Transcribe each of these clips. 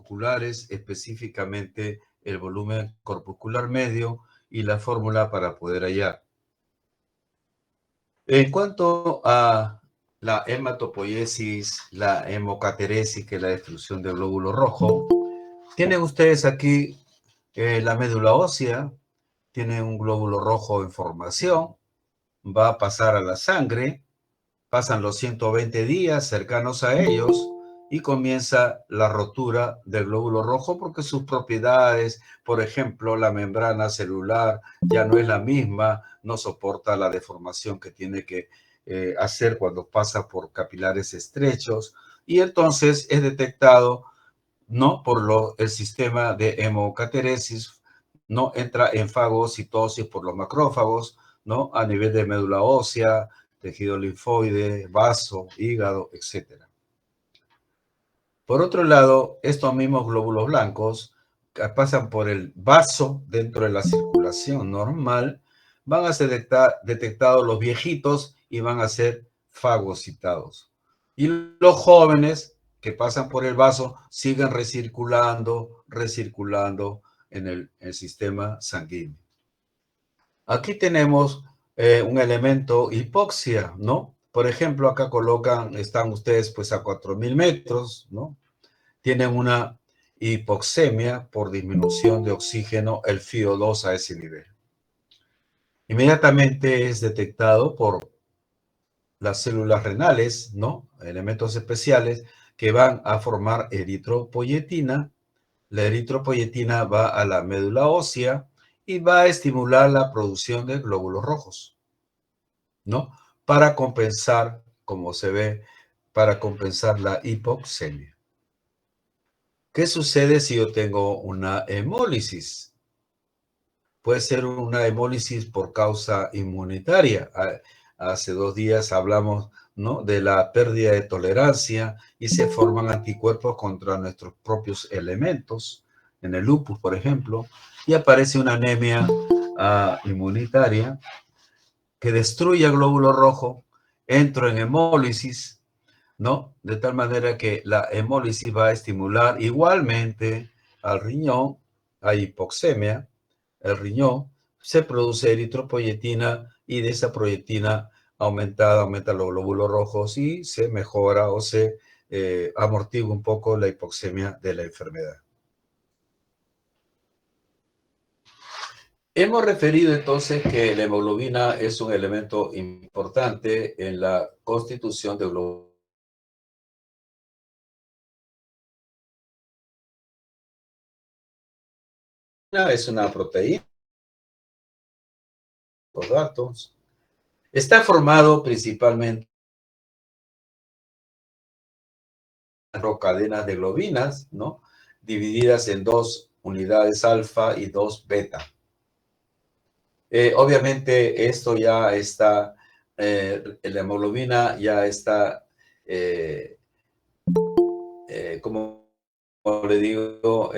corpusculares, específicamente el volumen corpuscular medio y la fórmula para poder hallar. En cuanto a la hematopoiesis, la hemocateresis, que es la destrucción del glóbulo rojo, tienen ustedes aquí la médula ósea, tiene un glóbulo rojo en formación, va a pasar a la sangre, pasan los 120 días cercanos a ellos y comienza la rotura del glóbulo rojo porque sus propiedades, por ejemplo, la membrana celular ya no es la misma, no soporta la deformación que tiene que hacer cuando pasa por capilares estrechos y entonces es detectado no por el sistema de hemocateresis, no entra en fagocitosis por los macrófagos, ¿no? A nivel de médula ósea, tejido linfoide, vaso, hígado, etc. Por otro lado, estos mismos glóbulos blancos que pasan por el vaso dentro de la circulación normal, van a ser detectados los viejitos y van a ser fagocitados. Y los jóvenes que pasan por el vaso siguen recirculando en el sistema sanguíneo. Aquí tenemos un elemento hipoxia, ¿no? Por ejemplo, acá están ustedes pues a 4.000 metros, ¿no? Tienen una hipoxemia por disminución de oxígeno, el FiO2 a ese nivel. Inmediatamente es detectado por las células renales, ¿no? Elementos especiales que van a formar eritropoyetina. La eritropoyetina va a la médula ósea y va a estimular la producción de glóbulos rojos, ¿no? Para compensar, como se ve, para compensar la hipoxemia. ¿Qué sucede si yo tengo una hemólisis? Puede ser una hemólisis por causa inmunitaria. Hace 2 días hablamos, ¿no?, de la pérdida de tolerancia y se forman anticuerpos contra nuestros propios elementos, en el lupus, por ejemplo, y aparece una anemia inmunitaria que destruye el glóbulo rojo, entro en hemólisis, ¿no? De tal manera que la hemólisis va a estimular igualmente al riñón, hay hipoxemia, el riñón, se produce eritropoyetina y de esa proyectina aumenta los glóbulos rojos y se mejora o se amortigua un poco la hipoxemia de la enfermedad. Hemos referido entonces que la hemoglobina es un elemento importante en la constitución de glóbulos. Es una proteína, los datos. Está formado principalmente por cadenas de globinas, ¿no? Divididas en 2 unidades alfa y 2 beta. Obviamente esto ya está, la hemoglobina ya está, como le digo,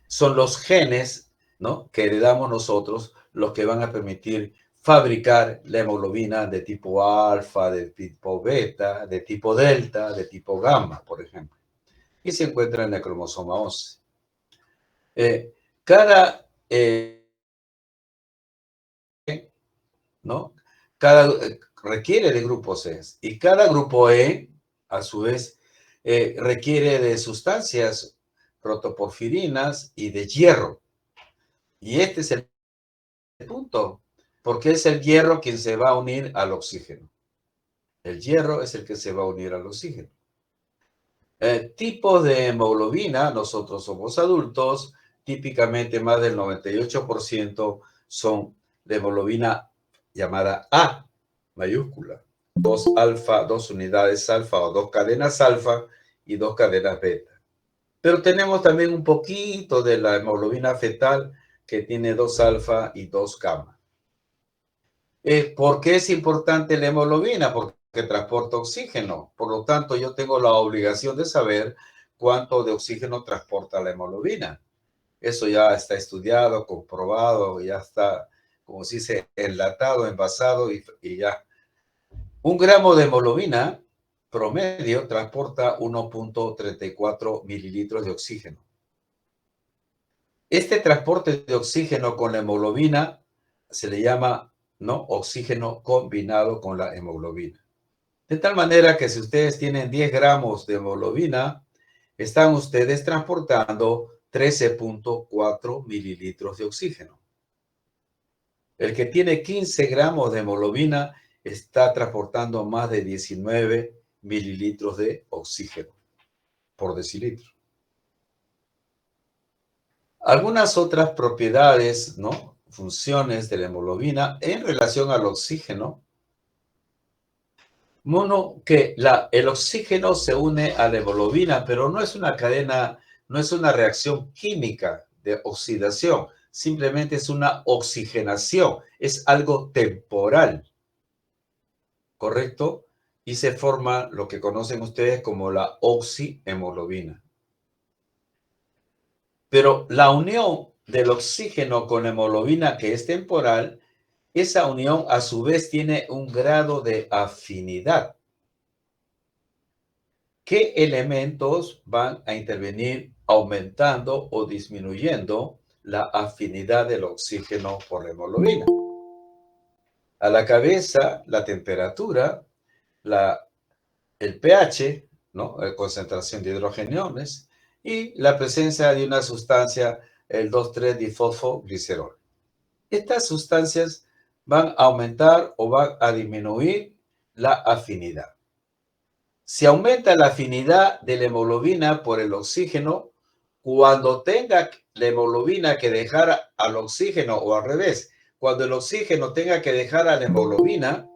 son los genes, ¿no?, que heredamos nosotros los que van a permitir fabricar la hemoglobina de tipo alfa, de tipo beta, de tipo delta, de tipo gamma, por ejemplo. Y se encuentra en el cromosoma 11. Cada, ¿no? Requiere de grupos E y cada grupo E, a su vez, requiere de sustancias protoporfirinas y de hierro. Y este es el punto, porque es el hierro quien se va a unir al oxígeno. El hierro es el que se va a unir al oxígeno. Tipos de hemoglobina, nosotros somos adultos, típicamente más del 98% son de hemoglobina llamada A, mayúscula. 2 alfa, 2 unidades alfa o 2 cadenas alfa y 2 cadenas beta. Pero tenemos también un poquito de la hemoglobina fetal que tiene 2 alfa y 2 gamma. ¿Por qué es importante la hemoglobina? Porque transporta oxígeno. Por lo tanto, yo tengo la obligación de saber cuánto de oxígeno transporta la hemoglobina. Eso ya está estudiado, comprobado, ya está, como se dice, enlatado, envasado y ya. 1 gramo de hemoglobina promedio transporta 1.34 mililitros de oxígeno. Este transporte de oxígeno con la hemoglobina se le llama, ¿no?, oxígeno combinado con la hemoglobina. De tal manera que si ustedes tienen 10 gramos de hemoglobina, están ustedes transportando 13.4 mililitros de oxígeno. El que tiene 15 gramos de hemoglobina está transportando más de 19 mililitros de oxígeno por decilitro. Algunas otras propiedades, ¿no?, funciones de la hemoglobina en relación al oxígeno. Uno, que el oxígeno se une a la hemoglobina, pero no es una cadena, no es una reacción química de oxidación, simplemente es una oxigenación, es algo temporal, ¿correcto? Y se forma lo que conocen ustedes como la oxihemoglobina. Pero la unión del oxígeno con la hemoglobina, que es temporal, esa unión a su vez tiene un grado de afinidad. ¿Qué elementos van a intervenir aumentando o disminuyendo la afinidad del oxígeno por la hemoglobina? A la cabeza, la temperatura, el pH, ¿no?, la concentración de hidrogeniones, y la presencia de una sustancia, el 2,3-difosfoglicerol. Estas sustancias van a aumentar o van a disminuir la afinidad. Si aumenta la afinidad de la hemoglobina por el oxígeno, cuando tenga la hemoglobina que dejar al oxígeno, o al revés, cuando el oxígeno tenga que dejar a la hemoglobina,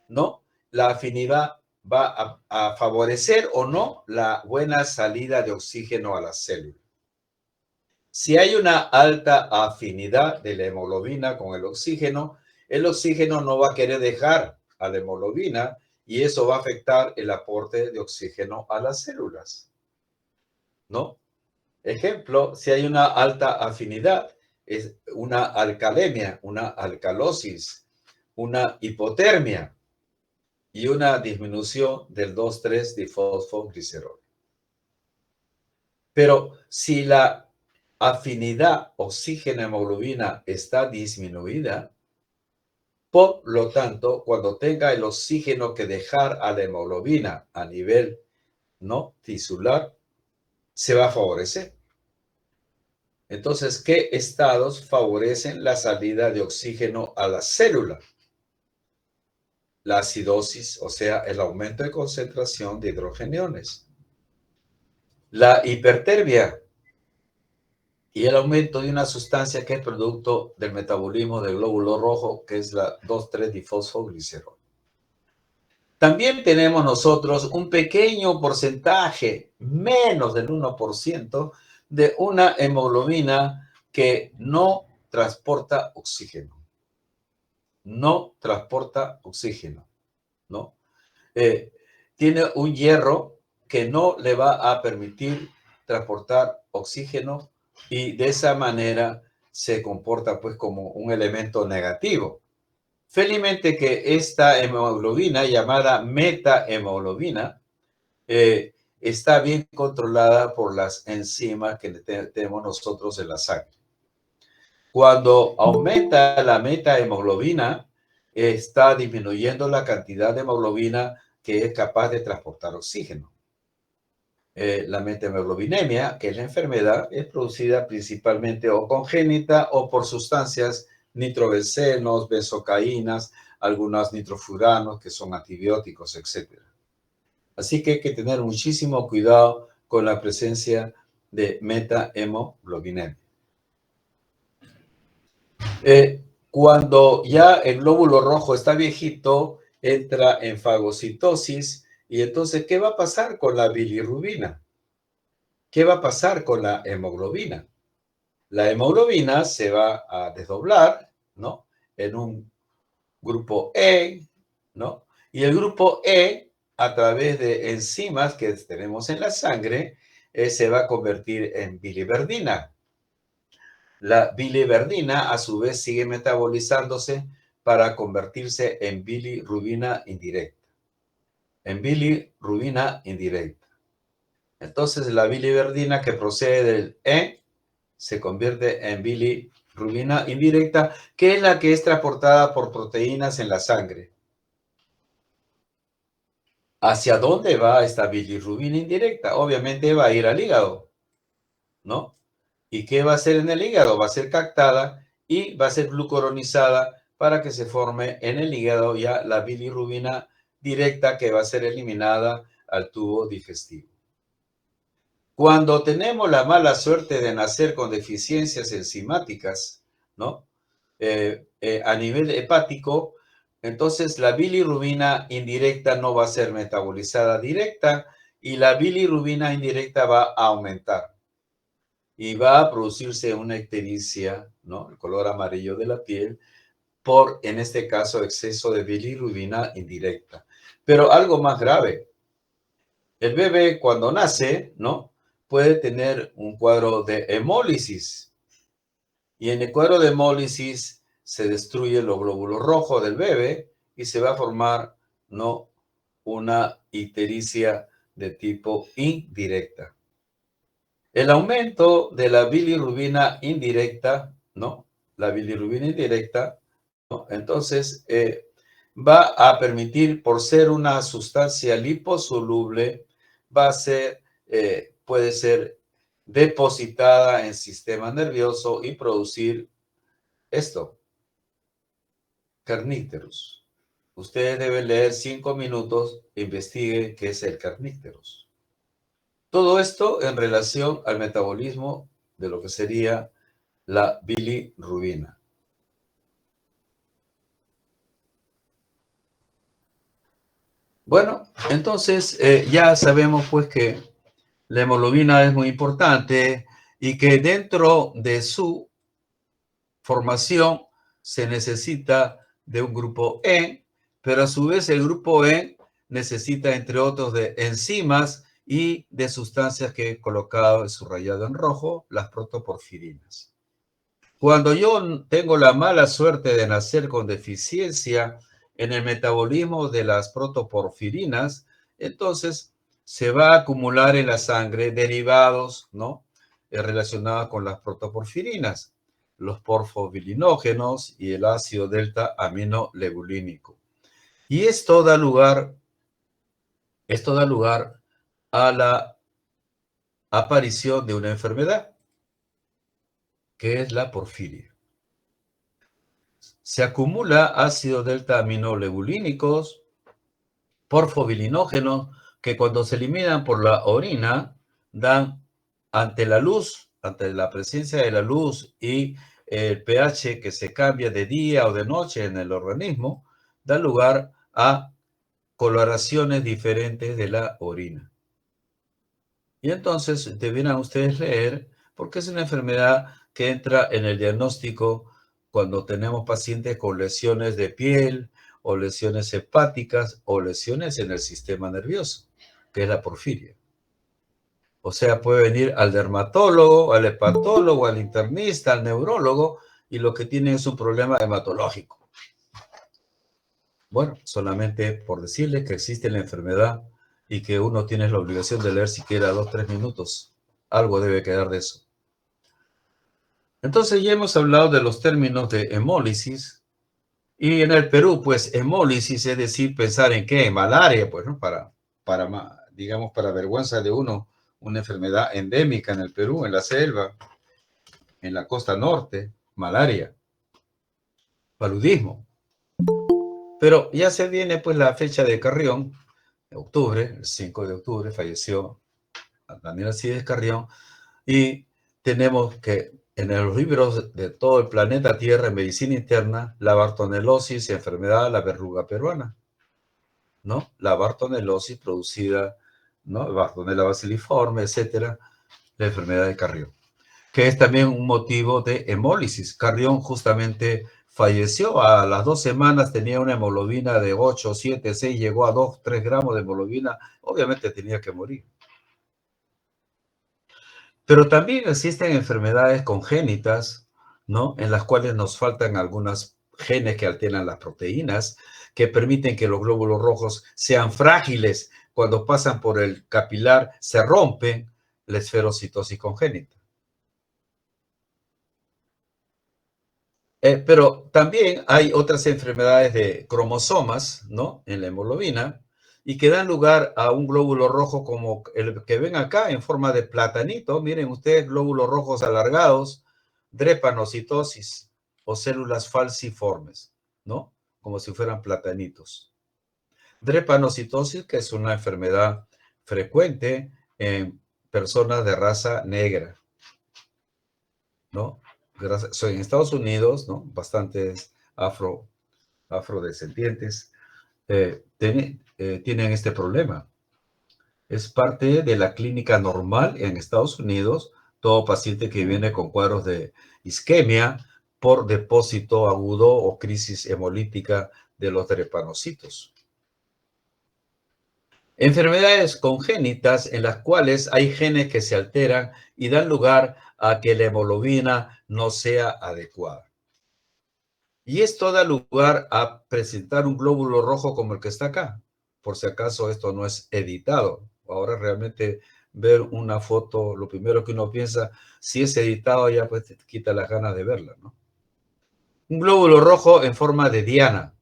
¿no?, la afinidad va a favorecer o no la buena salida de oxígeno a la célula. Si hay una alta afinidad de la hemoglobina con el oxígeno no va a querer dejar a la hemoglobina y eso va a afectar el aporte de oxígeno a las células, ¿no? Ejemplo, si hay una alta afinidad, es una alcalemia, una alcalosis, una hipotermia y una disminución del 2,3-difosfoglicerol. Pero si la afinidad oxígeno-hemoglobina está disminuida, por lo tanto, cuando tenga el oxígeno que dejar a la hemoglobina a nivel no tisular, se va a favorecer. Entonces, ¿qué estados favorecen la salida de oxígeno a la célula? La acidosis, o sea, el aumento de concentración de hidrogeniones. La hipertermia y el aumento de una sustancia que es producto del metabolismo del glóbulo rojo, que es la 2,3-difosfoglicerol. También tenemos nosotros un pequeño porcentaje, menos del 1%, de una hemoglobina que no transporta oxígeno. No transporta oxígeno, ¿no? Tiene un hierro que no le va a permitir transportar oxígeno y de esa manera se comporta pues como un elemento negativo. Felizmente que esta hemoglobina llamada metahemoglobina está bien controlada por las enzimas que tenemos nosotros en la sangre. Cuando aumenta la metahemoglobina, está disminuyendo la cantidad de hemoglobina que es capaz de transportar oxígeno. La metameglobinemia, que es la enfermedad, es producida principalmente o congénita o por sustancias nitrobencenos, benzocaínas, algunos nitrofuranos que son antibióticos, etc. Así que hay que tener muchísimo cuidado con la presencia de metahemoglobinemia. Cuando ya el glóbulo rojo está viejito, entra en fagocitosis y entonces, ¿qué va a pasar con la bilirrubina? ¿Qué va a pasar con la hemoglobina? La hemoglobina se va a desdoblar, ¿no?, en un grupo E, ¿no? Y el grupo E, a través de enzimas que tenemos en la sangre, se va a convertir en biliverdina. La biliverdina, a su vez, sigue metabolizándose para convertirse en bilirrubina indirecta. En bilirrubina indirecta. Entonces, la biliverdina que procede del E se convierte en bilirrubina indirecta, que es la que es transportada por proteínas en la sangre. ¿Hacia dónde va esta bilirrubina indirecta? Obviamente va a ir al hígado, ¿no? ¿Y qué va a hacer en el hígado? Va a ser captada y va a ser glucuronizada para que se forme en el hígado ya la bilirrubina directa que va a ser eliminada al tubo digestivo. Cuando tenemos la mala suerte de nacer con deficiencias enzimáticas, ¿no? A nivel hepático, entonces la bilirrubina indirecta no va a ser metabolizada directa y la bilirrubina indirecta va a aumentar y va a producirse una ictericia, ¿no? El color amarillo de la piel, por, en este caso, exceso de bilirrubina indirecta. Pero algo más grave, el bebé cuando nace, ¿no? Puede tener un cuadro de hemólisis. Y en el cuadro de hemólisis se destruyen los glóbulos rojos del bebé y se va a formar, ¿no? Una ictericia de tipo indirecta. El aumento de la bilirrubina indirecta, ¿no? La bilirrubina indirecta, ¿no? Entonces, va a permitir, por ser una sustancia liposoluble, va a ser, puede ser depositada en el sistema nervioso y producir esto, carníteros. Ustedes deben leer 5 minutos, investiguen qué es el carníteros. Todo esto en relación al metabolismo de lo que sería la bilirrubina. Bueno, entonces ya sabemos pues que la hemoglobina es muy importante y que dentro de su formación se necesita de un grupo E, pero a su vez el grupo E necesita, entre otros, de enzimas y de sustancias que he colocado, subrayado en rojo, las protoporfirinas. Cuando yo tengo la mala suerte de nacer con deficiencia en el metabolismo de las protoporfirinas, entonces se va a acumular en la sangre derivados, ¿no? Relacionados con las protoporfirinas, los porfobilinógenos y el ácido delta aminolebulínico. Y esto da lugar a la aparición de una enfermedad, que es la porfiria. Se acumula ácido delta aminolebulínicos, porfobilinógenos, que cuando se eliminan por la orina, dan ante la luz, ante la presencia de la luz y el pH que se cambia de día o de noche en el organismo, da lugar a coloraciones diferentes de la orina. Y entonces debieran ustedes leer, porque es una enfermedad que entra en el diagnóstico cuando tenemos pacientes con lesiones de piel o lesiones hepáticas o lesiones en el sistema nervioso, que es la porfiria. O sea, puede venir al dermatólogo, al hepatólogo, al internista, al neurólogo, y lo que tiene es un problema hematológico. Bueno, solamente por decirle que existe la enfermedad y que uno tiene la obligación de leer siquiera 2 o 3 minutos. Algo debe quedar de eso. Entonces ya hemos hablado de los términos de hemólisis. Y en el Perú, pues hemólisis es decir, pensar en qué, en malaria, pues, ¿no? Digamos, para vergüenza de uno, una enfermedad endémica en el Perú, en la selva, en la costa norte, malaria, paludismo. Pero ya se viene pues la fecha de Carrión, de octubre, el 5 de octubre falleció Daniel Alcides Carrión, y tenemos que en los libros de todo el planeta Tierra, en medicina interna, la bartonelosis, enfermedad de la verruga peruana, ¿no? La bartonelosis producida, ¿no? Bartonella basiliforme, etcétera, la enfermedad de Carrión, que es también un motivo de hemólisis. Carrión justamente falleció a las 2 semanas, tenía una hemoglobina de 8, 7, 6, llegó a 2, 3 gramos de hemoglobina, obviamente tenía que morir. Pero también existen enfermedades congénitas, ¿no? En las cuales nos faltan algunos genes que alteran las proteínas, que permiten que los glóbulos rojos sean frágiles. Cuando pasan por el capilar, se rompen, la esferocitosis congénita. Pero también hay otras enfermedades de cromosomas, ¿no? En la hemoglobina y que dan lugar a un glóbulo rojo como el que ven acá en forma de platanito. Miren ustedes, glóbulos rojos alargados, drepanocitosis o células falciformes, ¿no? Como si fueran platanitos. Drepanocitosis, que es una enfermedad frecuente en personas de raza negra, ¿no? En Estados Unidos, ¿no? Bastantes afrodescendientes tienen este problema. Es parte de la clínica normal en Estados Unidos. Todo paciente que viene con cuadros de isquemia por depósito agudo o crisis hemolítica de los drepanocitos. Enfermedades congénitas en las cuales hay genes que se alteran y dan lugar a que la hemoglobina no sea adecuada. Y esto da lugar a presentar un glóbulo rojo como el que está acá. Por si acaso esto no es editado. Ahora realmente ver una foto, lo primero que uno piensa, si es editado ya pues te quita las ganas de verla, ¿no? Un glóbulo rojo en forma de diana.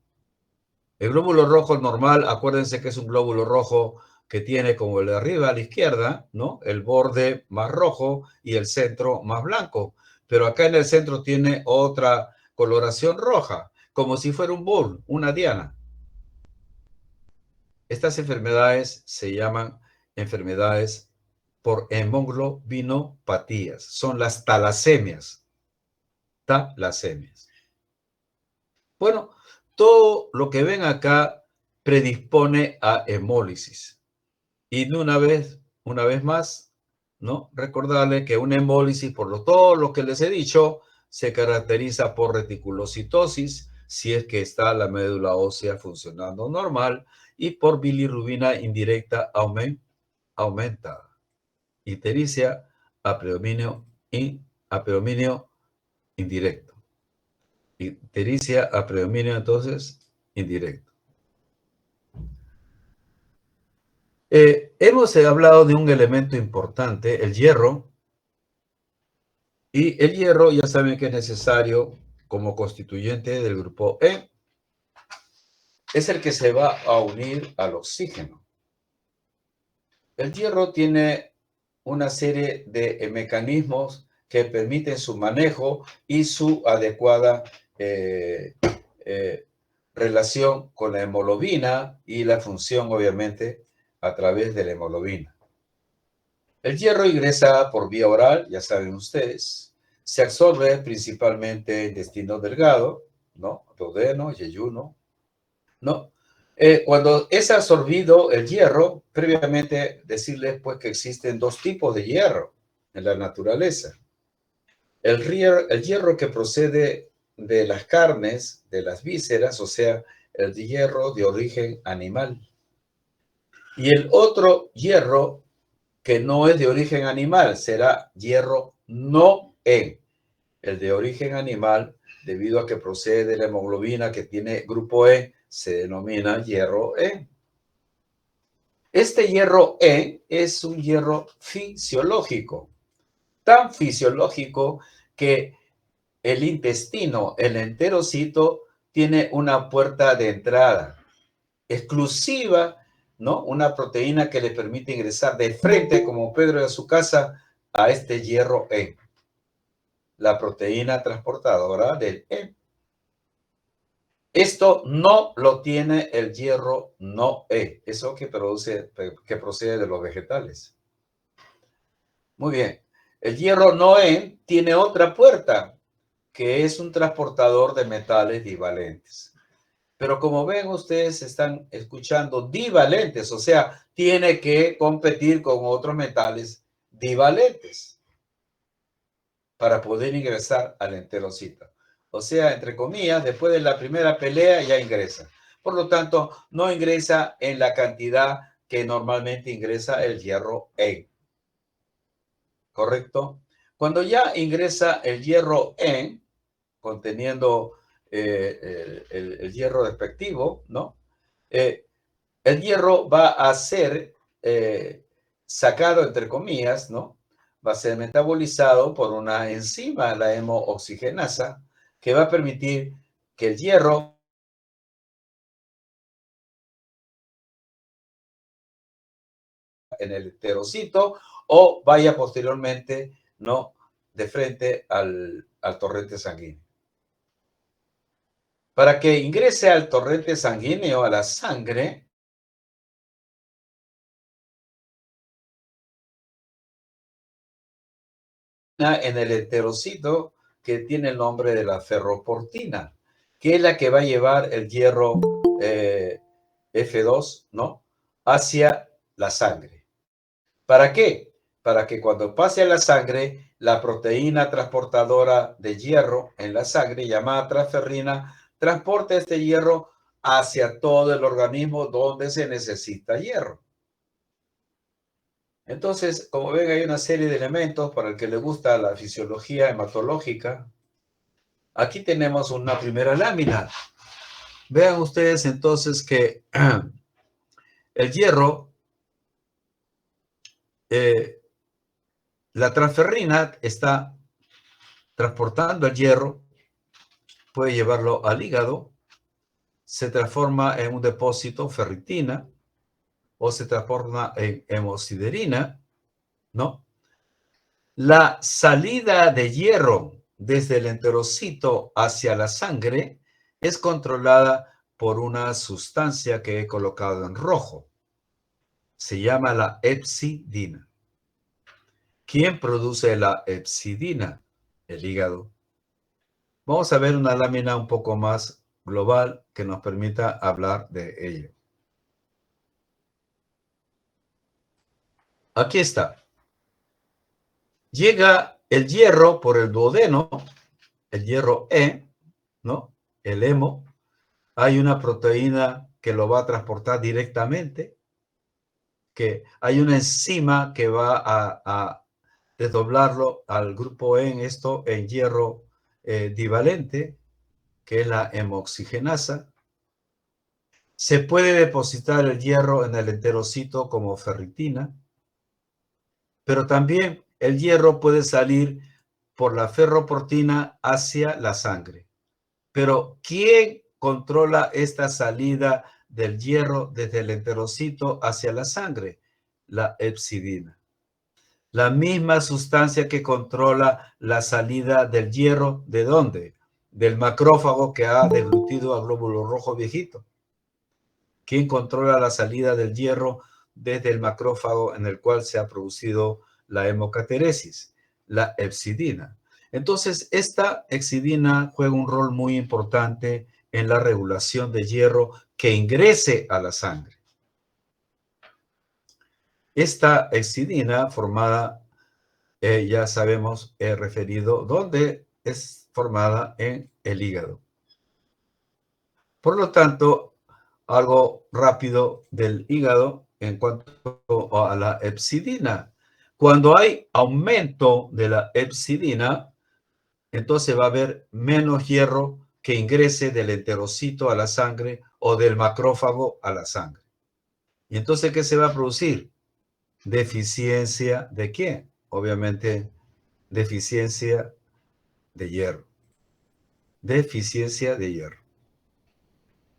El glóbulo rojo normal, acuérdense que es un glóbulo rojo que tiene como el de arriba a la izquierda, ¿no? El borde más rojo y el centro más blanco. Pero acá en el centro tiene otra coloración roja, como si fuera un bull, una diana. Estas enfermedades se llaman enfermedades por hemoglobinopatías. Son las talasemias. Talasemias. Bueno, todo lo que ven acá predispone a hemólisis. Y de una vez más, ¿no? Recordarle que una hemólisis, todo lo que les he dicho, se caracteriza por reticulocitosis, si es que está la médula ósea funcionando normal, y por bilirrubina indirecta aumentada. Ictericia a predominio indirecto. Ictericia a predominio, entonces, indirecto. Hemos hablado de un elemento importante, el hierro, y el hierro ya saben que es necesario como constituyente del grupo E. Es el que se va a unir al oxígeno. El hierro tiene una serie de mecanismos que permiten su manejo y su adecuada relación con la hemoglobina y la función, obviamente, a través de la hemoglobina. El hierro ingresa por vía oral, ya saben ustedes. Se absorbe principalmente en intestino delgado, ¿no? Duodeno, yeyuno, ¿no? Cuando es absorbido el hierro, previamente decirles pues que existen dos tipos de hierro en la naturaleza. El hierro que procede de las carnes, de las vísceras, o sea, el hierro de origen animal. Y el otro hierro que no es de origen animal, será hierro no E. El de origen animal, debido a que procede de la hemoglobina que tiene grupo E, se denomina hierro E. Este hierro E es un hierro fisiológico, tan fisiológico que el intestino, el enterocito, tiene una puerta de entrada exclusiva, ¿no? Una proteína que le permite ingresar de frente, como Pedro de su casa, a este hierro E. La proteína transportadora del E. Esto no lo tiene el hierro no E, eso que procede de los vegetales. Muy bien. El hierro no E tiene otra puerta, que es un transportador de metales divalentes. Pero como ven, ustedes están escuchando divalentes, o sea, tiene que competir con otros metales divalentes para poder ingresar al enterocito. O sea, entre comillas, después de la primera pelea ya ingresa. Por lo tanto, no ingresa en la cantidad que normalmente ingresa el hierro E. ¿Correcto? Cuando ya ingresa el hierro E, conteniendo el hierro respectivo, ¿no? El hierro va a ser sacado, entre comillas, ¿no? Va a ser metabolizado por una enzima, la hemooxigenasa, que va a permitir que el hierro en el enterocito o vaya posteriormente, ¿no?, de frente al torrente sanguíneo. Para que ingrese al torrente sanguíneo, a la sangre, en el enterocito que tiene el nombre de la ferroportina, que es la que va a llevar el hierro F2, ¿no?, hacia la sangre. ¿Para qué? Para que cuando pase a la sangre, la proteína transportadora de hierro en la sangre, llamada transferrina, transporte este hierro hacia todo el organismo donde se necesita hierro. Entonces, como ven, hay una serie de elementos para el que le gusta la fisiología hematológica. Aquí tenemos una primera lámina. Vean ustedes entonces que el hierro, la transferrina está transportando el hierro, puede llevarlo al hígado, se transforma en un depósito ferritina o se transforma en hemosiderina, ¿no? La salida de hierro desde el enterocito hacia la sangre es controlada por una sustancia que he colocado en rojo. Se llama la hepcidina. ¿Quién produce la hepcidina? El hígado. Vamos a ver una lámina un poco más global que nos permita hablar de ello. Aquí está. Llega el hierro por el duodeno, el hierro E, ¿no? El hemo. Hay una proteína que lo va a transportar directamente, que hay una enzima que va a desdoblarlo al grupo E en esto, en hierro divalente, que es la hemoxigenasa. Se puede depositar el hierro en el enterocito como ferritina, pero también el hierro puede salir por la ferroportina hacia la sangre. Pero ¿quién controla esta salida del hierro desde el enterocito hacia la sangre? La hepcidina. La misma sustancia que controla la salida del hierro, ¿de dónde? Del macrófago que ha deglutido al glóbulo rojo viejito. ¿Quién controla la salida del hierro desde el macrófago en el cual se ha producido la hemocateresis? La hepcidina. Entonces, esta hepcidina juega un rol muy importante en la regulación de hierro que ingrese a la sangre. Esta hepcidina formada, ya sabemos, he referido, ¿dónde es formada? En el hígado. Por lo tanto, algo rápido del hígado en cuanto a la hepcidina. Cuando hay aumento de la hepcidina, entonces va a haber menos hierro que ingrese del enterocito a la sangre o del macrófago a la sangre. ¿Y entonces qué se va a producir? Deficiencia ¿de qué? Obviamente, deficiencia de hierro. Deficiencia de hierro.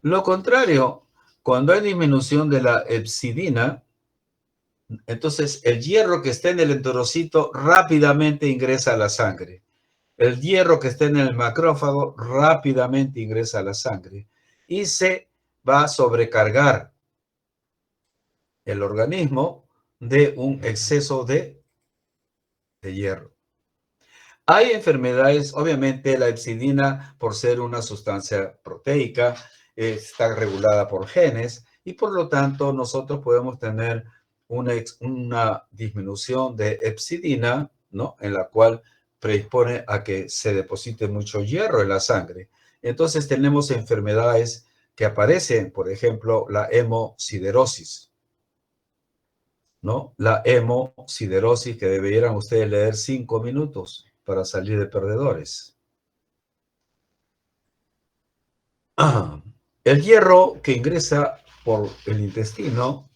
Lo contrario, cuando hay disminución de la hepcidina, entonces el hierro que está en el enterocito rápidamente ingresa a la sangre. El hierro que está en el macrófago rápidamente ingresa a la sangre y se va a sobrecargar el organismo de un exceso de hierro. Hay enfermedades, obviamente la hepcidina, por ser una sustancia proteica, está regulada por genes y por lo tanto nosotros podemos tener una disminución de hepcidina, ¿no?, en la cual predispone a que se deposite mucho hierro en la sangre. Entonces tenemos enfermedades que aparecen, por ejemplo, la hemosiderosis, ¿no? La hemosiderosis que deberían ustedes leer 5 minutos para salir de perdedores. El hierro que ingresa por el intestino,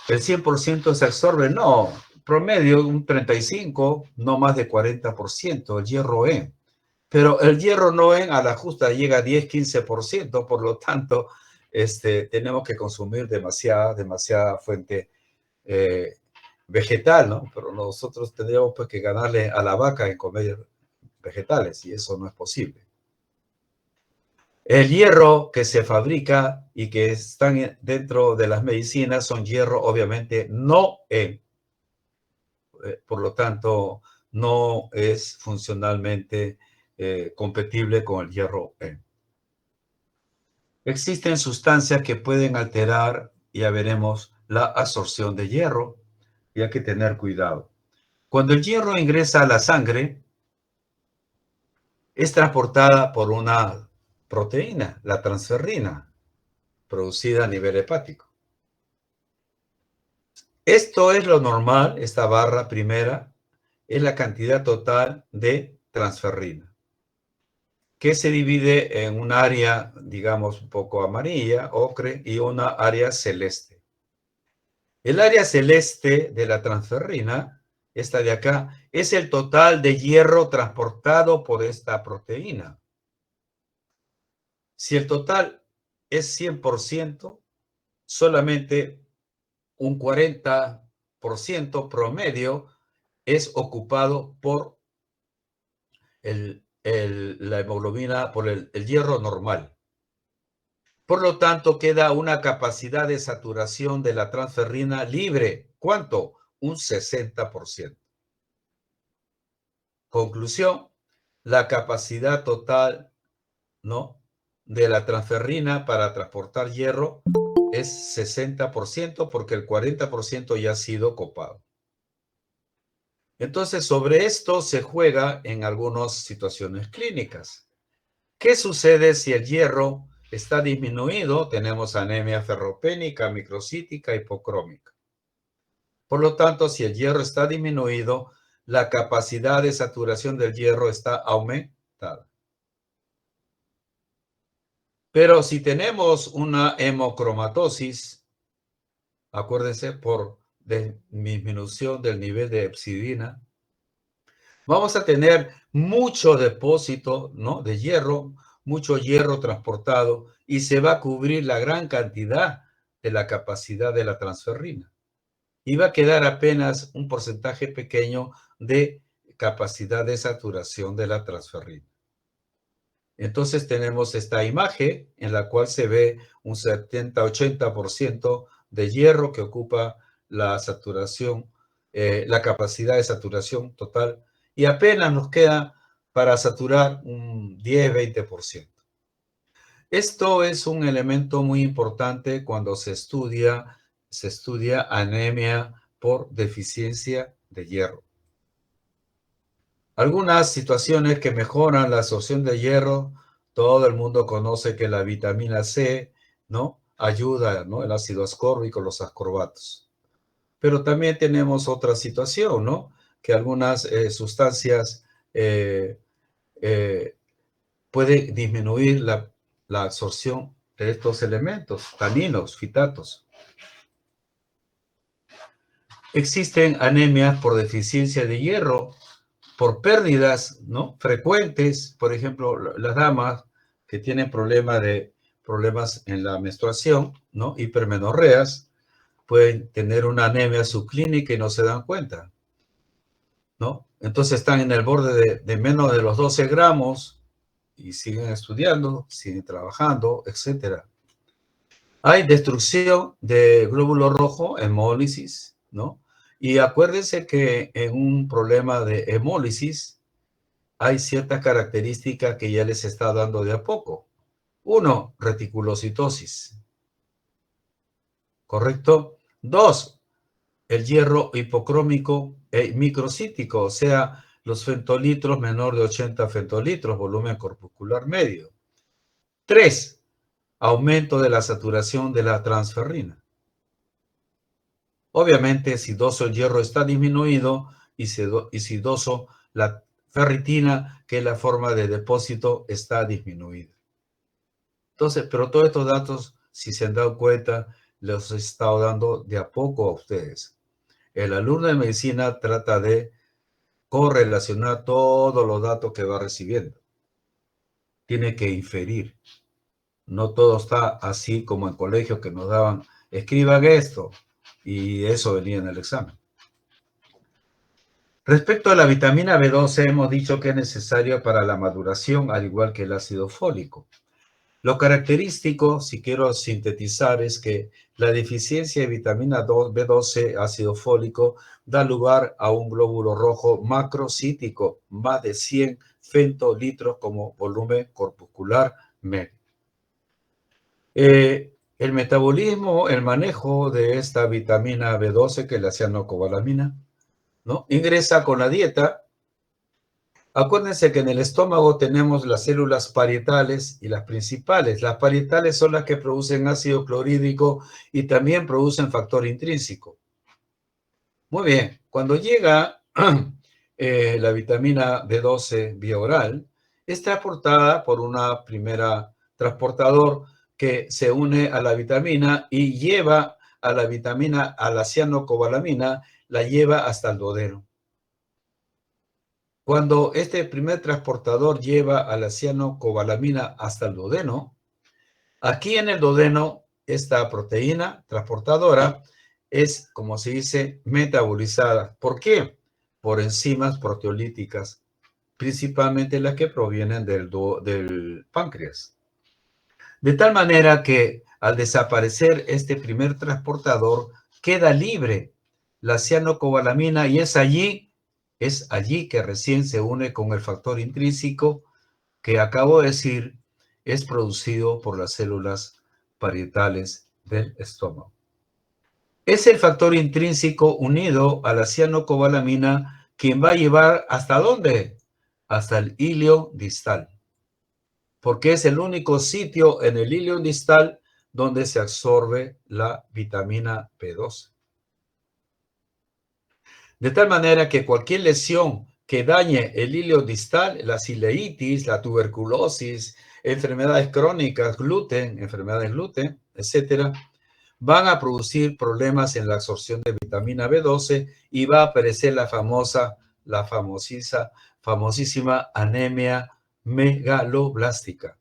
el 100% se absorbe, no, promedio un 35, no más de 40%, el hierro E. Pero el hierro no en a la justa llega a 10-15%, por lo tanto, tenemos que consumir demasiada fuente eh, vegetal, ¿no? Pero nosotros tendríamos pues que ganarle a la vaca en comer vegetales y eso no es posible. El hierro que se fabrica y que están dentro de las medicinas son hierro obviamente no en, por lo tanto no es funcionalmente compatible con el hierro en. Existen sustancias que pueden alterar, ya veremos, la absorción de hierro y hay que tener cuidado. Cuando el hierro ingresa a la sangre, es transportada por una proteína, la transferrina, producida a nivel hepático. Esto es lo normal, esta barra primera, es la cantidad total de transferrina, que se divide en un área, digamos, un poco amarilla, ocre, y una área celeste. El área celeste de la transferrina, esta de acá, es el total de hierro transportado por esta proteína. Si el total es 100%, solamente un 40% promedio es ocupado por la hemoglobina, por el hierro normal. Por lo tanto, queda una capacidad de saturación de la transferrina libre. ¿Cuánto? Un 60%. Conclusión, la capacidad total, ¿no?, de la transferrina para transportar hierro es 60% porque el 40% ya ha sido copado. Entonces, sobre esto se juega en algunas situaciones clínicas. ¿Qué sucede si el hierro está disminuido? Tenemos anemia ferropénica, microcítica, hipocrómica. Por lo tanto, si el hierro está disminuido, la capacidad de saturación del hierro está aumentada. Pero si tenemos una hemocromatosis, acuérdense, por disminución del nivel de hepcidina, vamos a tener mucho depósito, ¿no?, de hierro, mucho hierro transportado y se va a cubrir la gran cantidad de la capacidad de la transferrina. Y va a quedar apenas un porcentaje pequeño de capacidad de saturación de la transferrina. Entonces tenemos esta imagen en la cual se ve un 70-80% de hierro que ocupa la saturación, la capacidad de saturación total, y apenas nos queda para saturar un 10-20%. Esto es un elemento muy importante cuando se estudia anemia por deficiencia de hierro. Algunas situaciones que mejoran la absorción de hierro, todo el mundo conoce que la vitamina C, ¿no?, ayuda, ¿no?, el ácido ascórbico, los ascorbatos. Pero también tenemos otra situación, ¿no?, que algunas sustancias pueden disminuir la absorción de estos elementos, taninos, fitatos. Existen anemias por deficiencia de hierro, por pérdidas, ¿no?, frecuentes. Por ejemplo, las damas que tienen problemas en la menstruación, ¿no?, hipermenorreas, pueden tener una anemia subclínica y no se dan cuenta, ¿no? Entonces están en el borde de menos de los 12 gramos y siguen estudiando, siguen trabajando, etcétera. Hay destrucción de glóbulo rojo, hemólisis, ¿no? Y acuérdense que en un problema de hemólisis hay ciertas características que ya les está dando de a poco. Uno, reticulocitosis. ¿Correcto? Dos, el hierro hipocrómico e microcítico, o sea, los fentolitros menor de 80 fentolitros, volumen corpuscular medio. Tres, aumento de la saturación de la transferrina. Obviamente, si doso el hierro está disminuido y si doso la ferritina, que es la forma de depósito, está disminuida. Entonces, pero todos estos datos, si se han dado cuenta, los he estado dando de a poco a ustedes. El alumno de medicina trata de correlacionar todos los datos que va recibiendo. tiene que inferir. No todo está así como en colegio que nos daban, escriban esto, y eso venía en el examen. Respecto a la vitamina B12, hemos dicho que es necesaria para la maduración, al igual que el ácido fólico. Lo característico, si quiero sintetizar, es que la deficiencia de vitamina B12, ácido fólico, da lugar a un glóbulo rojo macrocítico, más de 100 femtolitros como volumen corpuscular medio. El metabolismo, el manejo de esta vitamina B12, que es la cianocobalamina, ¿no? Ingresa con la dieta. Acuérdense que en el estómago tenemos las células parietales y las principales. Las parietales son las que producen ácido clorhídrico y también producen factor intrínseco. Muy bien, cuando llega la vitamina B12 vía oral, es transportada por una primera transportador que se une a la vitamina y lleva a la vitamina, a la cianocobalamina, la lleva hasta el duodeno. Cuando este primer transportador lleva a la cianocobalamina hasta el duodeno, aquí en el duodeno, esta proteína transportadora es, como se dice, metabolizada. ¿Por qué? Por enzimas proteolíticas, principalmente las que provienen del páncreas. De tal manera que al desaparecer este primer transportador, queda libre la cianocobalamina y es allí que recién se une con el factor intrínseco que acabo de decir, es producido por las células parietales del estómago. Es el factor intrínseco unido a la cianocobalamina quien va a llevar ¿hasta dónde? Hasta el hilio distal, porque es el único sitio en el hilio distal donde se absorbe la vitamina B12. De tal manera que cualquier lesión que dañe el hilio distal, la cileitis, la tuberculosis, enfermedades crónicas, enfermedades gluten, etcétera, van a producir problemas en la absorción de vitamina B12 y va a aparecer la famosísima anemia megaloblástica.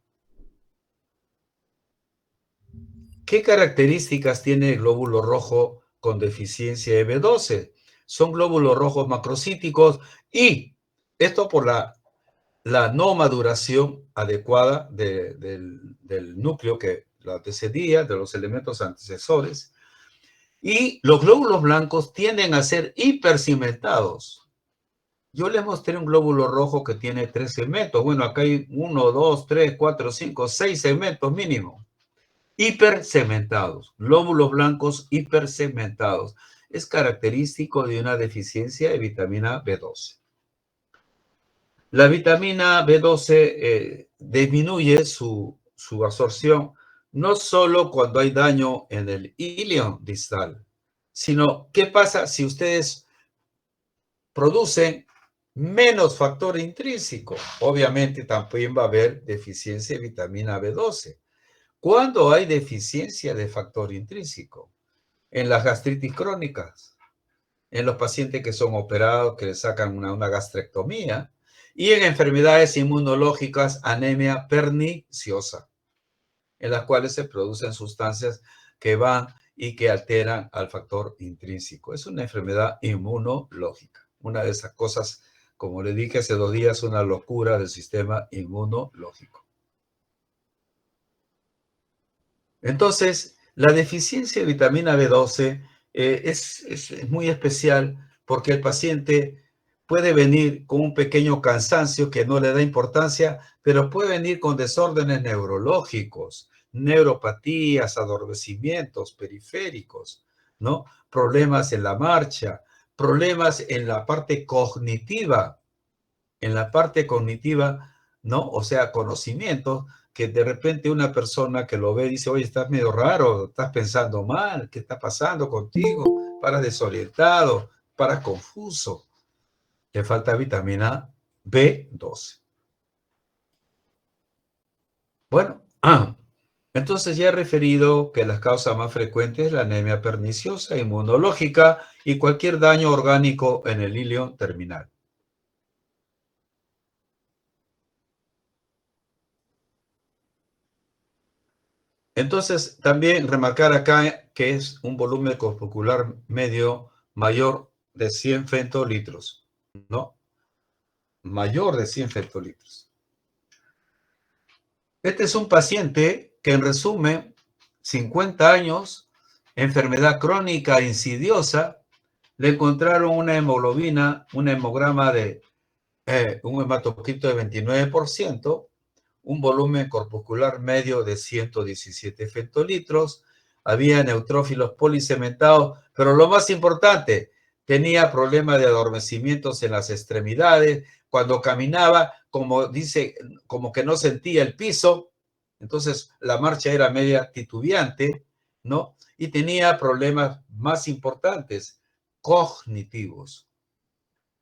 ¿Qué características tiene el glóbulo rojo con deficiencia de B12? Son glóbulos rojos macrocíticos y esto por la no maduración adecuada del núcleo que lo antecedía, de los elementos antecesores. Y los glóbulos blancos tienden a ser hipercimentados. Yo les mostré un glóbulo rojo que tiene 3 segmentos. Bueno, acá hay 1, 2, 3, 4, 5, 6 segmentos mínimo. Hipercementados, glóbulos blancos hipercementados. Es característico de una deficiencia de vitamina B12. La vitamina B12 disminuye su absorción no solo cuando hay daño en el hilio distal, sino ¿qué pasa si ustedes producen menos factor intrínseco? Obviamente también va a haber deficiencia de vitamina B12. ¿Cuándo hay deficiencia de factor intrínseco? En las gastritis crónicas, en los pacientes que son operados, que les sacan una gastrectomía, y en enfermedades inmunológicas, anemia perniciosa, en las cuales se producen sustancias que van y que alteran al factor intrínseco. Es una enfermedad inmunológica. Una de esas cosas, como le dije hace 2 días, una locura del sistema inmunológico. Entonces, la deficiencia de vitamina B12 es muy especial porque el paciente puede venir con un pequeño cansancio que no le da importancia, pero puede venir con desórdenes neurológicos, neuropatías, adormecimientos periféricos, ¿no? Problemas en la marcha, problemas en la parte cognitiva, ¿no? O sea, conocimientos que de repente una persona que lo ve dice, oye, estás medio raro, estás pensando mal, ¿qué está pasando contigo? Paras desorientado, paras confuso. Le falta vitamina B12. Bueno, entonces ya he referido que las causas más frecuentes es la anemia perniciosa, inmunológica y cualquier daño orgánico en el hilio terminal. Entonces, también remarcar acá que es un volumen corpuscular medio mayor de 100 femtolitros, ¿no? Mayor de 100 femtolitros. Este es un paciente que, en resumen, 50 años, enfermedad crónica insidiosa, le encontraron una hemoglobina, un hemograma de un hematocrito de 29%, un volumen corpuscular medio de 117 femtolitros, había neutrófilos policementados, pero lo más importante, tenía problemas de adormecimientos en las extremidades, cuando caminaba, como dice, como que no sentía el piso, entonces la marcha era media titubeante, ¿no? Y tenía problemas más importantes, cognitivos.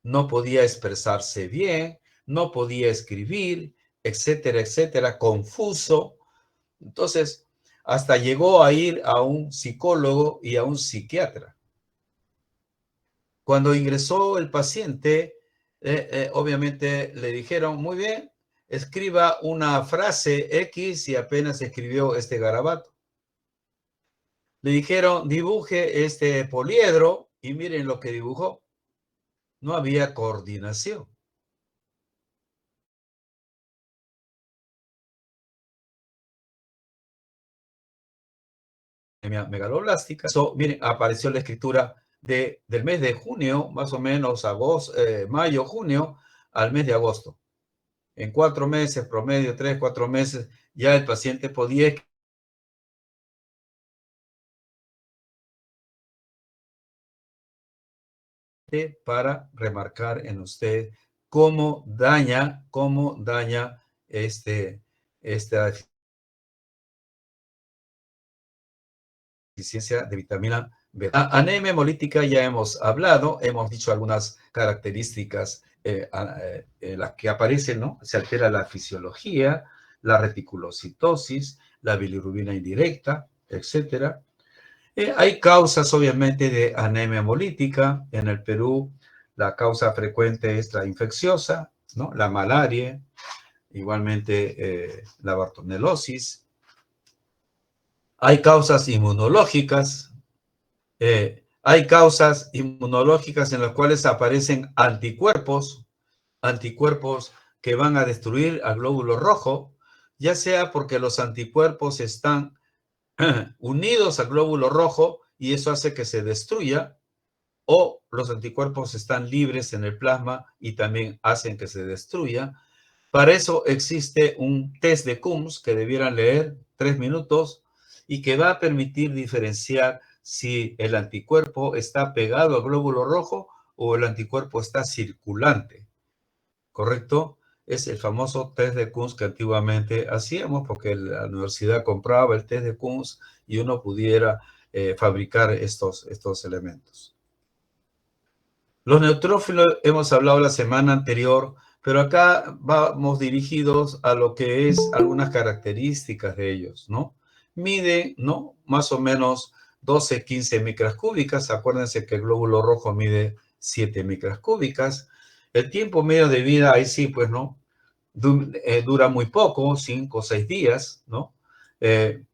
No podía expresarse bien, no podía escribir, etcétera, etcétera, confuso. Entonces, hasta llegó a ir a un psicólogo y a un psiquiatra. Cuando ingresó el paciente, obviamente le dijeron, muy bien, escriba una frase X y apenas escribió este garabato. Le dijeron, dibuje este poliedro y miren lo que dibujó. No había coordinación. Megaloblástica. So, miren, apareció la escritura del mes de junio, más o menos agosto, mayo, junio, al mes de agosto. En 4 meses, promedio, 3, 4 meses, ya el paciente podía para remarcar en usted cómo daña esta deficiencia de vitamina B. Anemia hemolítica ya hemos hablado, hemos dicho algunas características en las que aparecen, ¿no? Se altera la fisiología, la reticulocitosis, la bilirrubina indirecta, etcétera. Hay causas, obviamente, de anemia hemolítica. En el Perú, la causa frecuente es la infecciosa, ¿no? La malaria, igualmente la bartonelosis. Hay causas inmunológicas. Hay causas inmunológicas en las cuales aparecen anticuerpos que van a destruir al glóbulo rojo, ya sea porque los anticuerpos están unidos al glóbulo rojo y eso hace que se destruya, o los anticuerpos están libres en el plasma y también hacen que se destruya. Para eso existe un test de Coombs que debieran leer 3 minutos y que va a permitir diferenciar si el anticuerpo está pegado al glóbulo rojo o el anticuerpo está circulante, ¿correcto? Es el famoso test de Coombs que antiguamente hacíamos porque la universidad compraba el test de Coombs y uno pudiera fabricar estos elementos. Los neutrófilos hemos hablado la semana anterior, pero acá vamos dirigidos a lo que es algunas características de ellos, ¿no? Mide, ¿no? Más o menos 12, 15 micras cúbicas. Acuérdense que el glóbulo rojo mide 7 micras cúbicas. El tiempo medio de vida, ahí sí, pues, ¿no? Dura muy poco, 5 o 6 días, ¿no? De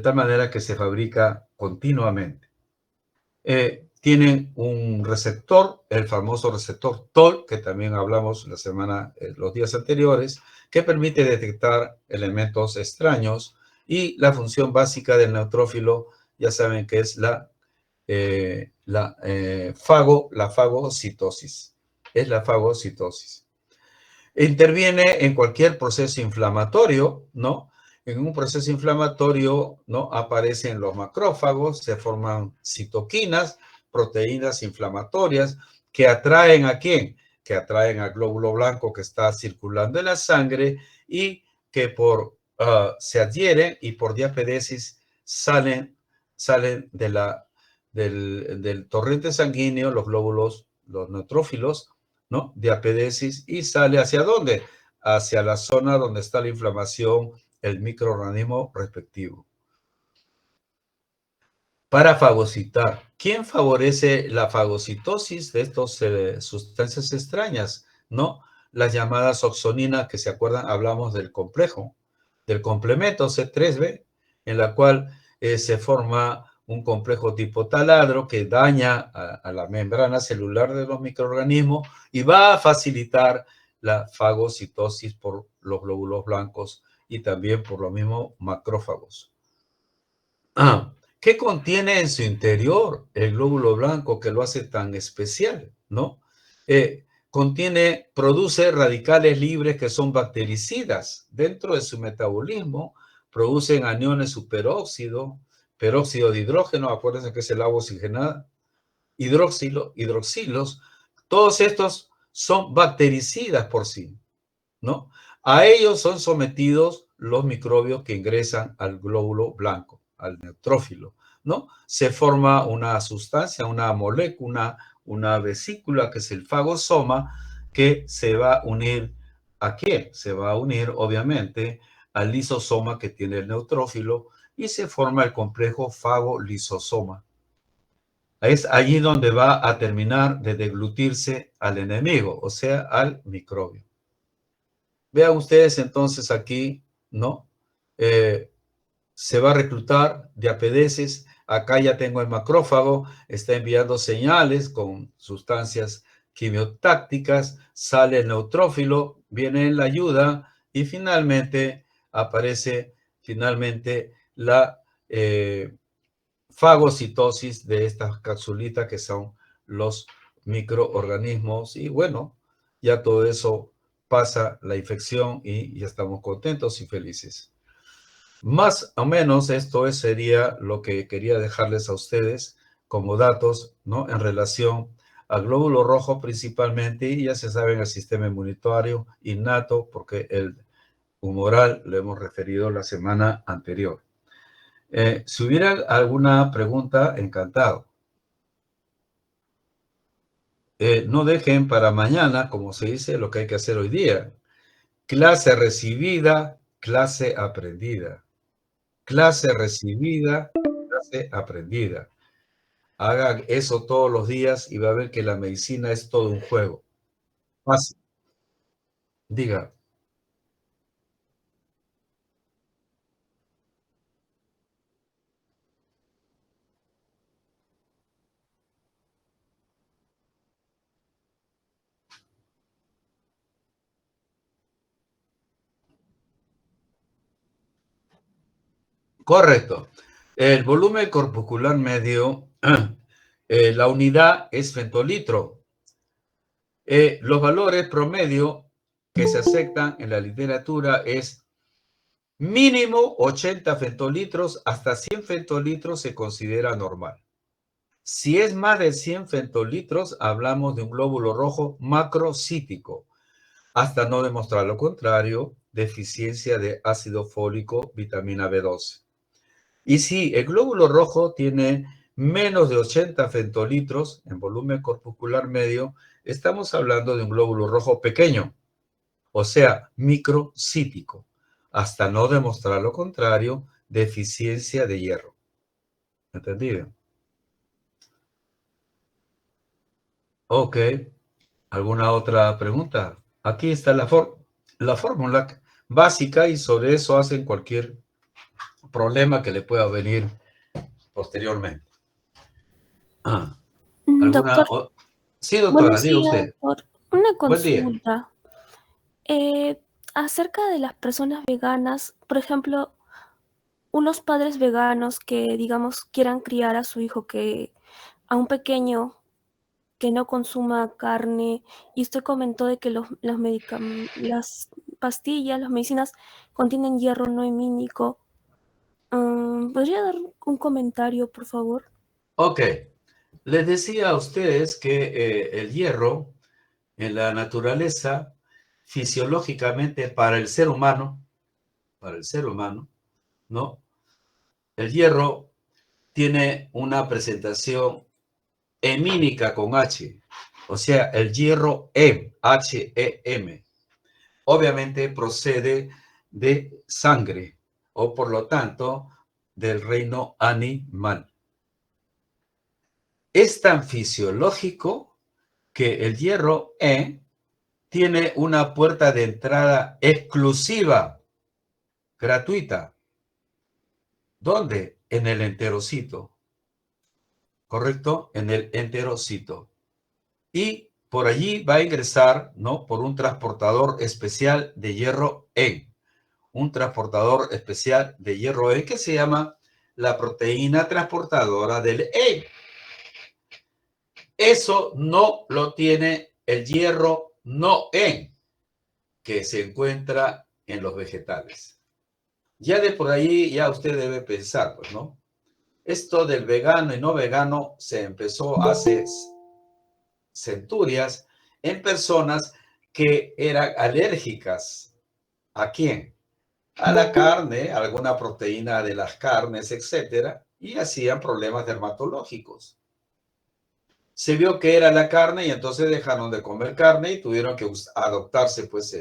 tal manera que se fabrica continuamente. Tienen un receptor, el famoso receptor TOL, que también hablamos los días anteriores, que permite detectar elementos extraños, y la función básica del neutrófilo, ya saben que es la fagocitosis. Es la fagocitosis. Interviene en cualquier proceso inflamatorio, ¿no? En un proceso inflamatorio, ¿no? Aparecen los macrófagos, se forman citoquinas, proteínas inflamatorias, que atraen ¿a quién? Que atraen al glóbulo blanco que está circulando en la sangre y que se adhieren y por diapedesis salen del torrente sanguíneo, los glóbulos, los neutrófilos, ¿no? Diapedesis, y sale ¿hacia dónde? Hacia la zona donde está la inflamación, el microorganismo respectivo. Para fagocitar. ¿Quién favorece la fagocitosis de estas sustancias extrañas? ¿No? Las llamadas oxoninas, que se acuerdan, hablamos del complejo. del complemento C3b, en la cual se forma un complejo tipo taladro que daña a la membrana celular de los microorganismos y va a facilitar la fagocitosis por los glóbulos blancos y también por los mismos macrófagos. ¿Qué contiene en su interior el glóbulo blanco que lo hace tan especial, no? Produce radicales libres que son bactericidas. Dentro de su metabolismo producen aniones superóxido, peróxido de hidrógeno, acuérdense que es el agua oxigenada, hidroxilos. Todos estos son bactericidas por sí, ¿no? A ellos son sometidos los microbios que ingresan al glóbulo blanco, al neutrófilo, ¿no? Se forma una sustancia, una molécula, una vesícula que es el fagosoma, que se va a unir ¿a qué? Se va a unir, obviamente, al lisosoma que tiene el neutrófilo y se forma el complejo fagolisosoma. Es allí donde va a terminar de deglutirse al enemigo, o sea, al microbio. Vean ustedes entonces aquí, ¿no? Se va a reclutar diapedeces. Acá ya tengo el macrófago, está enviando señales con sustancias quimiotácticas, sale el neutrófilo, viene en la ayuda y finalmente aparece la fagocitosis de estas capsulitas que son los microorganismos y bueno, ya todo eso pasa la infección y ya estamos contentos y felices. Más o menos sería lo que quería dejarles a ustedes como datos, ¿no? En relación al glóbulo rojo principalmente, y ya se sabe en el sistema inmunitario innato, porque el humoral lo hemos referido la semana anterior. Si hubiera alguna pregunta, encantado. No dejen para mañana, como se dice, lo que hay que hacer hoy día. Clase recibida, clase aprendida. Clase recibida, clase aprendida. Hagan eso todos los días y va a ver que la medicina es todo un juego. Fácil. Diga. Correcto. El volumen corpuscular medio, la unidad es femtolitro. Los valores promedio que se aceptan en la literatura es mínimo 80 femtolitros, hasta 100 femtolitros se considera normal. Si es más de 100 femtolitros, hablamos de un glóbulo rojo macrocítico, hasta no demostrar lo contrario, deficiencia de ácido fólico, vitamina B12. Y si el glóbulo rojo tiene menos de 80 femtolitros en volumen corpuscular medio, estamos hablando de un glóbulo rojo pequeño, o sea, microcítico, hasta no demostrar lo contrario, deficiencia de hierro. ¿Entendido? Ok. ¿Alguna otra pregunta? Aquí está la fórmula básica y sobre eso hacen cualquier problema que le pueda venir posteriormente. ¿Alguna? Doctor, Sí, doctora, buenos diga días, usted. doctor. Una Buen día. consulta. Acerca de las personas veganas, por ejemplo, unos padres veganos que, digamos, quieran criar a su hijo a un pequeño que no consuma carne, y usted comentó de que las pastillas, las medicinas contienen hierro no hemínico. ¿Podría dar un comentario, por favor? Ok. Les decía a ustedes que el hierro en la naturaleza, fisiológicamente para el ser humano, ¿no? El hierro tiene una presentación hemínica con H, o sea, el hierro H-E-M. Obviamente procede de sangre o por lo tanto del reino animal. Es tan fisiológico que el hierro E tiene una puerta de entrada exclusiva gratuita. ¿Dónde? En el enterocito. ¿Correcto? En el enterocito. Y por allí va a ingresar, ¿no? Por un transportador especial de hierro en. Un transportador especial de hierro en que se llama la proteína transportadora del E. Eso no lo tiene el hierro no en, que se encuentra en los vegetales. Ya de por ahí ya usted debe pensar, pues, ¿no? Esto del vegano y no vegano se empezó hace centurias en personas que eran alérgicas. ¿A quién? A la carne, a alguna proteína de las carnes, etcétera, y hacían problemas dermatológicos. Se vio que era la carne y entonces dejaron de comer carne y tuvieron que adoptarse, pues,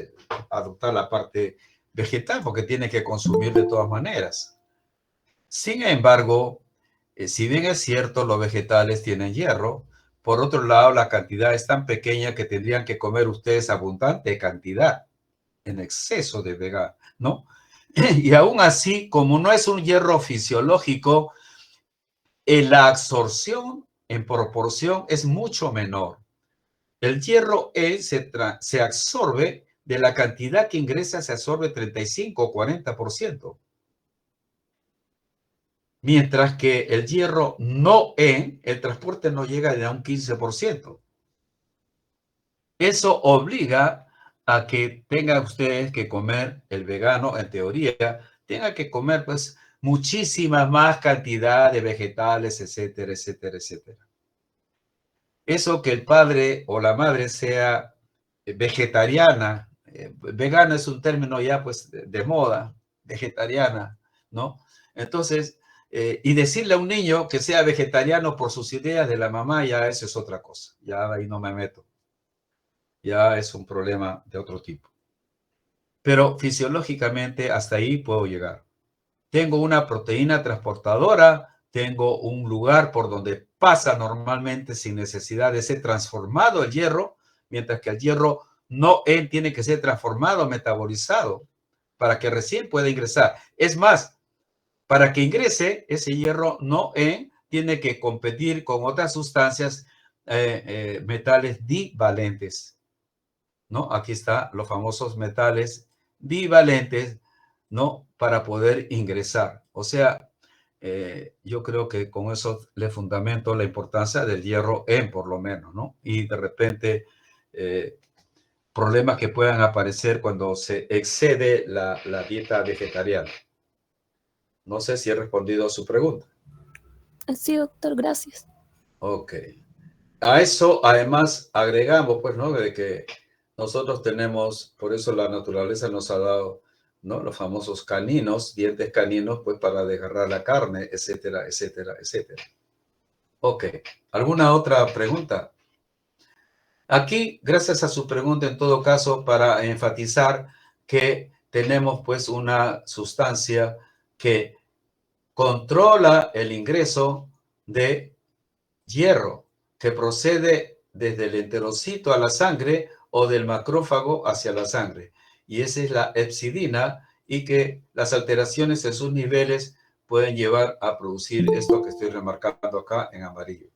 adoptar la parte vegetal porque tiene que consumir de todas maneras. Sin embargo, si bien es cierto, los vegetales tienen hierro, por otro lado, la cantidad es tan pequeña que tendrían que comer ustedes abundante cantidad, en exceso de vegano, ¿no? Y aún así, como no es un hierro fisiológico, la absorción en proporción es mucho menor. El hierro se absorbe de la cantidad que ingresa, se absorbe 35 o 40%. Mientras que el hierro no el transporte no llega ni a un 15%. Eso obliga a que tengan ustedes que comer, el vegano en teoría, tenga que comer pues muchísima más cantidad de vegetales, etcétera, etcétera, etcétera. Eso que el padre o la madre sea vegetariana, vegana es un término ya pues de moda, vegetariana, ¿no? Entonces, y decirle a un niño que sea vegetariano por sus ideas de la mamá, ya eso es otra cosa, ya ahí no me meto, ya es un problema de otro tipo. Pero fisiológicamente hasta ahí puedo llegar. Tengo una proteína transportadora, tengo un lugar por donde pasa normalmente sin necesidad de ser transformado el hierro, mientras que el hierro no tiene que ser transformado, metabolizado, para que recién pueda ingresar. Es más, para que ingrese ese hierro no tiene que competir con otras sustancias, metales divalentes, ¿no? Aquí están los famosos metales divalentes, ¿no? Para poder ingresar. O sea, yo creo que con eso le fundamento la importancia del hierro por lo menos, ¿no? Y de repente, problemas que puedan aparecer cuando se excede la dieta vegetariana. No sé si he respondido a su pregunta. Sí, doctor, gracias. Ok. A eso, además, agregamos, pues, ¿no? De que nosotros tenemos, por eso la naturaleza nos ha dado, ¿no? Los famosos caninos, dientes caninos, pues, para desgarrar la carne, etcétera, etcétera, etcétera. Ok. ¿Alguna otra pregunta? Aquí, gracias a su pregunta, en todo caso, para enfatizar que tenemos, pues, una sustancia que controla el ingreso de hierro que procede desde el enterocito a la sangre o del macrófago hacia la sangre. Y esa es la hepcidina y que las alteraciones en sus niveles pueden llevar a producir esto que estoy remarcando acá en amarillo.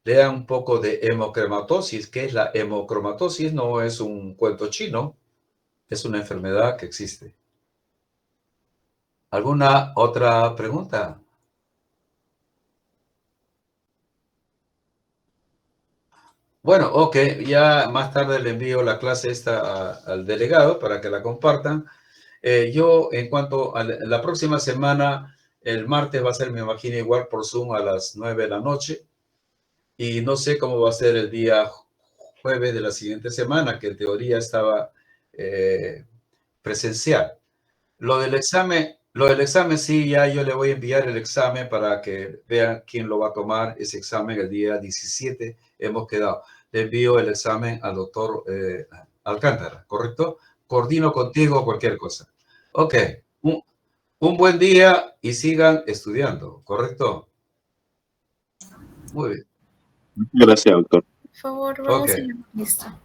Lean un poco de hemocromatosis. ¿Qué es la hemocromatosis? No es un cuento chino, es una enfermedad que existe. ¿Alguna otra pregunta? Bueno, ok, ya más tarde le envío la clase esta al delegado para que la compartan. Yo, en cuanto a la próxima semana, el martes va a ser, me imagino, igual por Zoom a las 9 de la noche. Y no sé cómo va a ser el día jueves de la siguiente semana, que en teoría estaba presencial. Lo del examen sí, ya yo le voy a enviar el examen para que vean quién lo va a tomar ese examen el día 17. Hemos quedado. Le envío el examen al doctor Alcántara, ¿correcto? Coordino contigo cualquier cosa. Ok, un buen día y sigan estudiando, ¿correcto? Muy bien. Gracias, doctor. Por favor, Ok, vamos a la lista.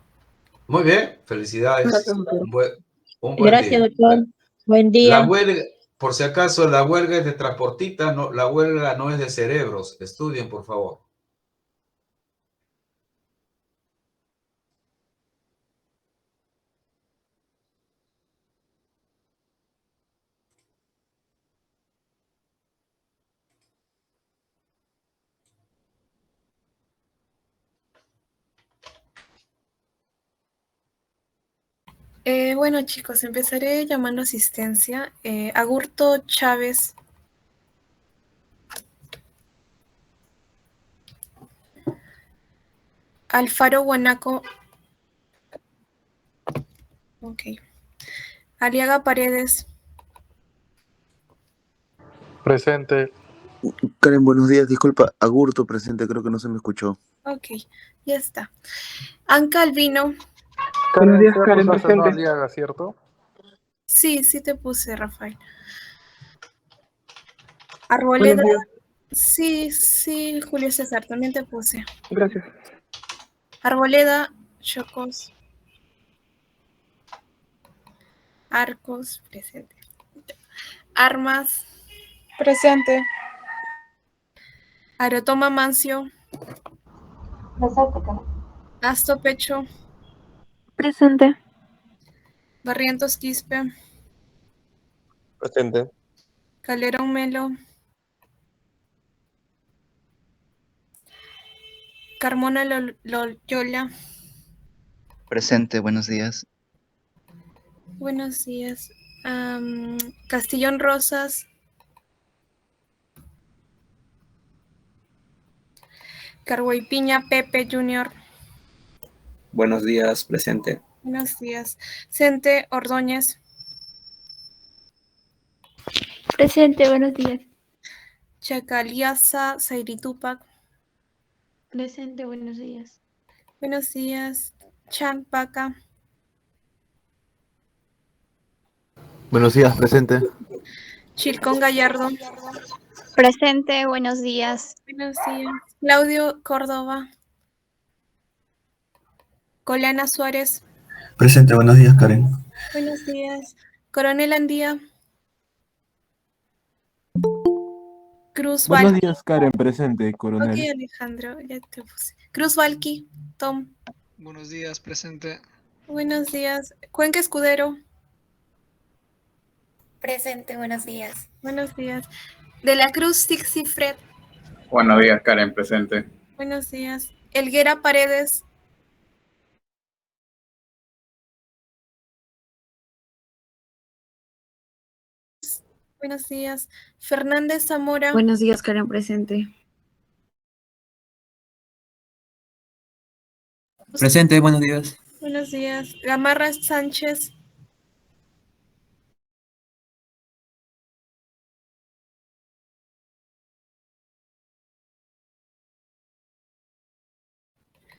muy bien, felicidades. Gracias, doctor. Un buen Gracias, día. doctor. Buen La día. huelga, por si acaso, la huelga es de transportistas, no, la huelga no es de cerebros. Estudien, por favor. Bueno, chicos, empezaré llamando asistencia. Agurto Chávez. Alfaro Guanaco. Ok. Aliaga Paredes. Presente. Karen, buenos días. Disculpa, Agurto presente, creo que no se me escuchó. Ok, ya está. Anca Albino. Karen, días, ¿sí Karen, acusaste no presente. Aliaga, cierto? Sí, sí te puse, Rafael. Buenos Arboleda. días. Sí, Julio César, también te puse. Gracias. Arboleda, Chocos. Arcos, presente. Armas. Presente. Aerotoma Mancio. Presente, Karen. Gasto Pecho. Presente. Barrientos Quispe. Presente. Calderón Melo. Carmona Loyola. Presente, buenos días. Buenos días. Castellón Rosas. Carhuaypiña Pepe Jr. Buenos días, presente. Buenos días. Cente Ordóñez. Presente, buenos días. Chacaliasa Zairitupac. Presente, buenos días. Buenos días. Chan Paca. Buenos días, presente. Chilcón Gallardo. Presente, buenos días. Buenos días. Claudio Córdoba. Colana Suárez. Presente, buenos días, Karen. Buenos días. Coronel Andía. Cruz Buenos Valqui. días, Karen, presente, Ok, coronel. Alejandro, ya te puse. Cruz Valqui. Tom. Buenos días, presente. Buenos días. Cuenca Escudero. Presente, buenos días. Buenos días. De la Cruz Tixi Fred. Buenos días, Karen, presente. Buenos días. Elguera Paredes. Buenos días. Fernández Zamora. Buenos días, Karen, presente. Presente, buenos días. Buenos días. Gamarra Sánchez.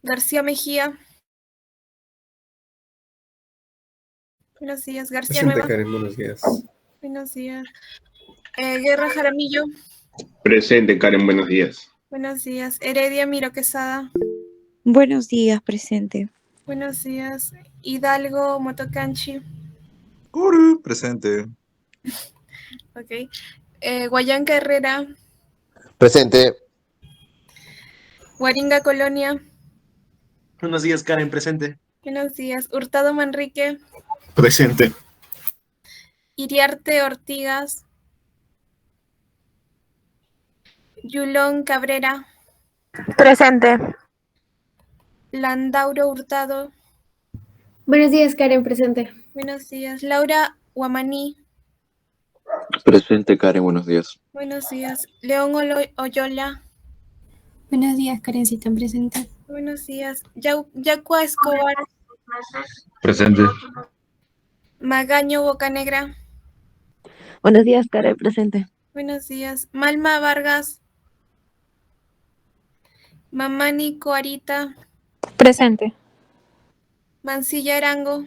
García Mejía. Buenos días. García Presente, Nueva. Karen, buenos días. Buenos días. Guerra Jaramillo. Presente, Karen, buenos días. Buenos días. Heredia Miro Quesada. Buenos días, presente. Buenos días. Hidalgo Motocanchi. Presente. Ok. Guayanca Herrera. Presente. Guaringa Colonia. Buenos días, Karen, presente. Buenos días. Hurtado Manrique. Presente. Iriarte Ortigas. Yulón Cabrera. Presente. Landauro Hurtado. Buenos días, Karen, presente. Buenos días. Laura Guamaní. Presente, Karen, buenos días. Buenos días. León Oyola. Buenos días, Karencita, presente. Buenos días. Yacua Escobar. Presente. Magaño Bocanegra. Buenos días, Karen, presente. Buenos días. Malma Vargas. Mamani Coarita. Presente. Mancilla Arango.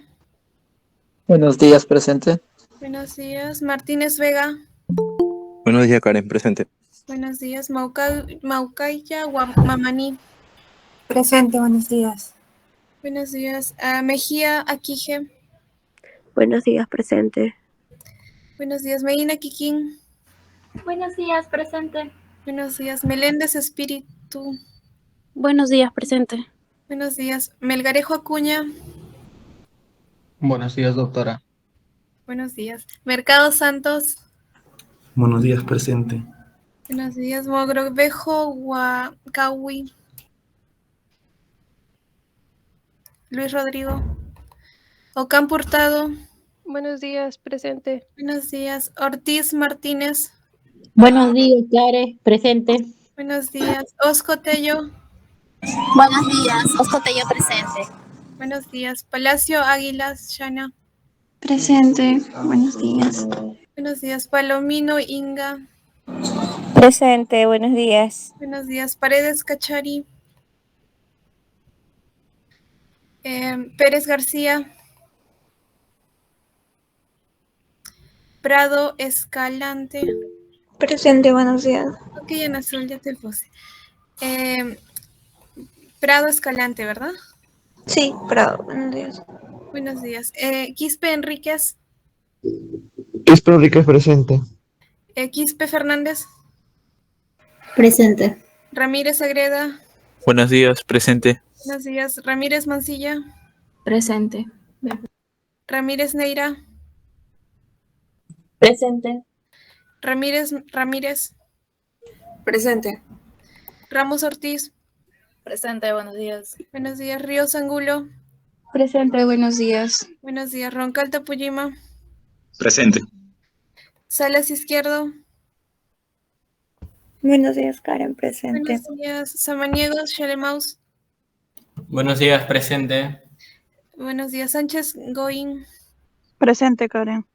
Buenos días, presente. Buenos días. Martínez Vega. Buenos días, Karen, presente. Buenos días. Maucaya Mamaní. Presente, buenos días. Buenos días. Mejía Aquije. Buenos días, presente. Buenos días, Medina Kikín. Buenos días, presente. Buenos días, Meléndez Espíritu. Buenos días, presente. Buenos días, Melgarejo Acuña. Buenos días, doctora. Buenos días, Mercado Santos. Buenos días, presente. Buenos días, Mogrovejo Huacahui. Luis Rodrigo. Ocampo Hurtado. Buenos días, presente. Buenos días, Ortiz Martínez. Buenos días, Karen, presente. Buenos días, Osco Tello. Buenos días, Oscotello, presente. Buenos días, Palacio Águilas Shana. Presente. Buenos días. Buenos días, Palomino Inga. Presente, buenos días. Buenos días, Paredes Cachari. Pérez García. Prado Escalante. Presente, buenos días. Ok, en azul ya te puse. Prado Escalante, ¿verdad? Sí, Prado, buenos días. Buenos días. Quispe Enríquez. Quispe Enríquez, presente. Quispe Fernández. Presente. Ramírez Agreda. Buenos días, presente. Buenos días. Ramírez Mancilla. Presente. Ramírez Neira. Presente. Ramírez. Presente. Ramos Ortiz. Presente, buenos días. Buenos días. Ríos Angulo. Presente, buenos días. Buenos días. Roncal Tapuyima. Presente. Salas Izquierdo. Buenos días, Karen, presente. Buenos días. Samaniegos Shalemaus. Buenos días, presente. Buenos días. Sánchez Goin. Presente, Karen.